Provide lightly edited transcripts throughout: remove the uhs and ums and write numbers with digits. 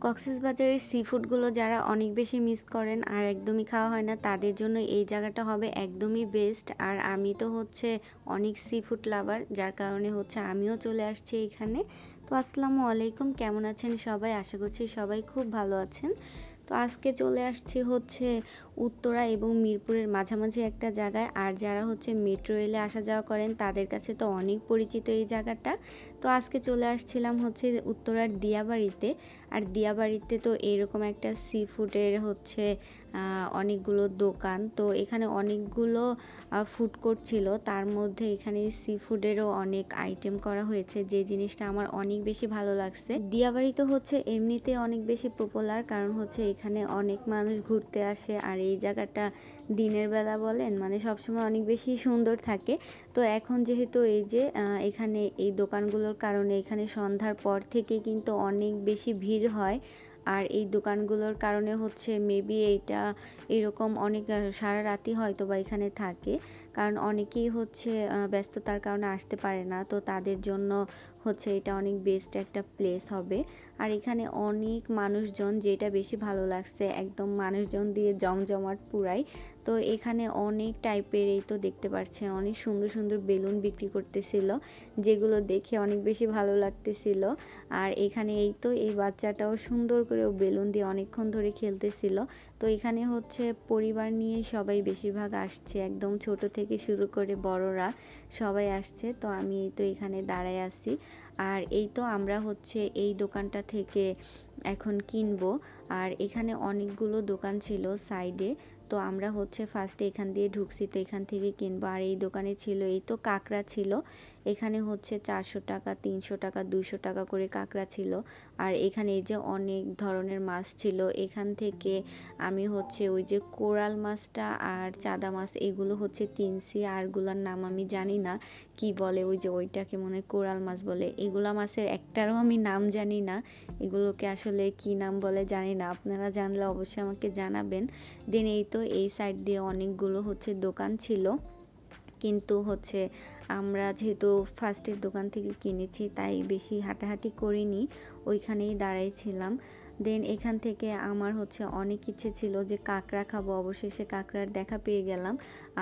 কক্সবাজারের সি ফুডগুলো যারা অনেক বেশি মিস করেন আর একদমই খাওয়া হয় না তাদের জন্য এই জায়গাটা হবে একদমই বেস্ট। আর আমি তো হচ্ছে অনেক সি ফুড লাভার, যার কারণে হচ্ছে আমিও চলে আসছি এখানে। তো আসসালামু আলাইকুম, কেমন আছেন সবাই? আশা করছি সবাই খুব ভালো আছেন। তো আজকে চলে আসছি হচ্ছে উত্তরা এবং মিরপুরের মাঝামাঝি একটা জায়গায়। আর যারা হচ্ছে মেট্রো রেলে আসা যাওয়া করেন তাদের কাছে তো অনেক পরিচিত এই জায়গাটা। তো আজকে চলে আসছিলাম হচ্ছে উত্তরার দিয়াবাড়িতে। আর দিয়াবাড়িতে তো এরকম একটা সি ফুডের হচ্ছে অনেকগুলো দোকান, তো এখানে অনেকগুলো ফুড কোর্ট ছিল, তার মধ্যে এখানে সি ফুডেরও অনেক আইটেম করা হয়েছে, যে জিনিসটা আমার অনেক বেশি ভালো লাগছে। দিয়াবাড়ি তো হচ্ছে এমনিতে অনেক বেশি পপুলার, কারণ হচ্ছে এখানে অনেক মানুষ ঘুরতে আসে। আর এই জায়গাটা দিনের বেলা বলেন মানে সবসময় অনেক বেশি সুন্দর থাকে। তো এখন যেহেতু এই যে এখানে এই দোকানগুলোর কারণে এখানে সন্ধ্যার পর থেকে কিন্তু অনেক বেশি ভিড় হয়। আর এই দোকানগুলোর কারণে হচ্ছে মেবি এইটা এরকম অনেক সারা রাতই হয়তো বা এখানে থাকে, কারণ অনেকেই হচ্ছে ব্যস্ততার কারণে আসতে পারে না, তো তাদের জন্য হচ্ছে এটা অনেক বেস্ট একটা প্লেস হবে। আর এখানে অনেক মানুষজন, যেটা বেশি ভালো লাগছে, একদম মানুষজন দিয়ে জমজমাট পুরাই। তো এখানে অনেক টাইপের, এই তো দেখতে পাচ্ছেন অনেক সুন্দর সুন্দর বেলুন বিক্রি করতেছিল, যেগুলো দেখে অনেক বেশি ভালো লাগতেছিল। আর এখানে এই তো এই বাচ্চাটাও সুন্দর করে বেলুন দিয়ে অনেকক্ষণ ধরে খেলতেছিল। তো এখানে হচ্ছে পরিবার নিয়ে সবাই বেশিরভাগ আসছে, একদম ছোট থেকে শুরু করে বড়রা সবাই আসছে। তো আমি এই তো এখানে দাঁড়ায় আছি। আর এই তো আমরা হচ্ছে এই দোকানটা থেকে এখন কিনবো। আর এখানে অনেকগুলো দোকান ছিল সাইডে, তো আমরা হচ্ছে ফার্স্টে এখান দিয়ে ঢুকছি, তো এখান থেকে কিনবো। আর এই দোকানে ছিল এই তো কাঁকড়া ছিল, এখানে হচ্ছে 400 টাকা, 300 টাকা, 200 টাকা করে কাঁকড়া ছিল। আর এখানে এই যে অনেক ধরনের মাছ ছিল, এখান থেকে আমি হচ্ছে ওই যে কোরাল মাছটা আর চাদা মাছ এগুলো হচ্ছে কিনছি। আরগুলোর নাম আমি জানি না কি বলে, ওই যে ওইটাকে মনে হয় কোরাল মাছ বলে। এগুলা মাছের একটারও আমি নাম জানি না, এগুলোকে আসলে কি নাম বলে জানি না, আপনারা জানলে অবশ্যই আমাকে জানাবেন। দেন এই তো এই সাইড দিয়ে অনেকগুলো হচ্ছে দোকান ছিল, কিন্তু হচ্ছে আমরা যেহেতু ফার্স্টের দোকান থেকে কিনেছি তাই বেশি হাঁটাহাঁটি করিনি, ওইখানেই দাঁড়াইছিলাম। দেন এখান থেকে আমার হচ্ছে অনেক ইচ্ছে ছিল যে কাঁকড়া খাবো, অবশেষে কাঁকড়ার দেখা পেয়ে গেলাম।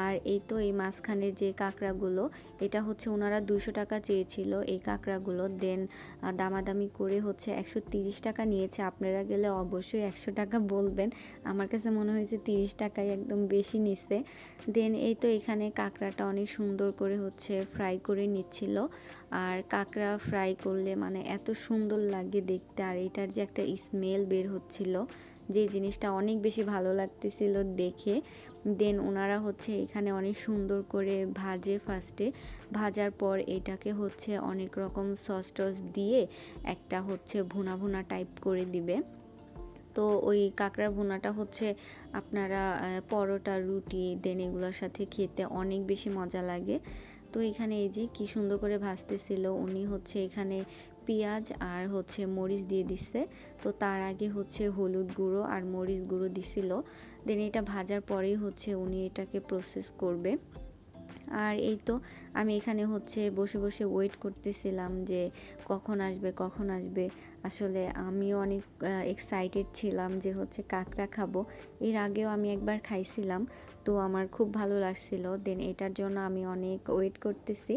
আর এই তো এই মাঝখানের যে কাঁকড়াগুলো, এটা হচ্ছে ওনারা 200 টাকা চেয়েছিল এই কাঁকড়াগুলো। দেন দামাদামি করে হচ্ছে 130 টাকা নিয়েছে। আপনারা গেলে অবশ্যই 100 টাকা বলবেন, আমার কাছে মনে হয়েছে 30 টাকায় একদম বেশি নিচ্ছে। দেন এই তো এখানে কাঁকড়াটা অনেক সুন্দর করে হচ্ছে ফ্রাই করে নিচ্ছিল। আর কাঁকড়া ফ্রাই করলে মানে এত সুন্দর লাগে দেখতে, আর এটার যে একটা স্মেল বের হচ্ছিল, যে জিনিসটা অনেক বেশি ভালো লাগতেছিল দেখে। দেন ওনারা হচ্ছে এখানে অনেক সুন্দর করে ভাজে, ফার্স্টে ভাজার পর এটাকে হচ্ছে অনেক রকম সস টস দিয়ে একটা হচ্ছে ভুনা ভুনা টাইপ করে দিবে। তো ওই কাঁকড়ার ভুনাটা হচ্ছে আপনারা পরোটা, রুটি দেন এগুলোর সাথে খেতে অনেক বেশি মজা লাগে। তো এখানে এই যে কি সুন্দর করে ভাজতেছিল উনি, হচ্ছে এখানে পেঁয়াজ আর হচ্ছে মরিচ দিয়ে দিচ্ছে। তো তার আগে হচ্ছে হলুদ গুঁড়ো আর মরিচ গুঁড়ো দিছিল। দেন এটা ভাজার পরেই হচ্ছে উনি এটাকে প্রসেস করবে। আর এই তো আমি এখানে হচ্ছে বসে বসে ওয়েট করতেছিলাম যে কখন আসবে কখন আসবে। আসলে আমিও অনেক এক্সাইটেড ছিলাম যে হচ্ছে কাঁকড়া খাবো। এর আগেও আমি একবার খাইছিলাম, তো আমার খুব ভালো লাগছিল। দেন এটার জন্য আমি অনেক ওয়েট করতেছি।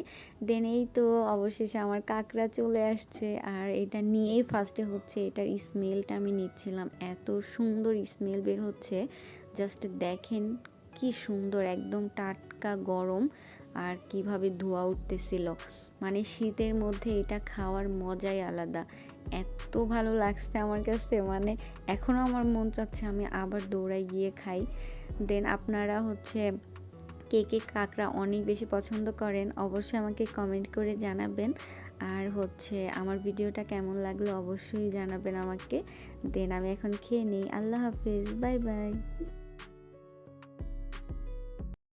দেন এই তো অবশেষে আমার কাঁকড়া চলে আসছে। আর এটা নিয়েই ফার্স্টে হচ্ছে এটার স্মেলটা আমি নিচ্ছিলাম, এত সুন্দর স্মেল বের হচ্ছে, জাস্ট দেখেন কি সুন্দর, একদম টাটকা গরম, আর কিভাবে ধোঁয়া উঠতেছিল। মানে শীতের মধ্যে এটা খাওয়ার মজাই আলাদা, এত ভালো লাগছে আমার কাছে, মানে এখনও আমার মন চাচ্ছে আমি আবার দৌড়াই গিয়ে খাই। দেন আপনারা হচ্ছে কে কে কাঁকড়া অনেক বেশি পছন্দ করেন অবশ্যই আমাকে কমেন্ট করে জানাবেন। আর হচ্ছে আমার ভিডিওটা কেমন লাগলো অবশ্যই জানাবেন আমাকে। দেন আমি এখন খেয়ে নিই। আল্লাহ হাফিজ, বাই বাই।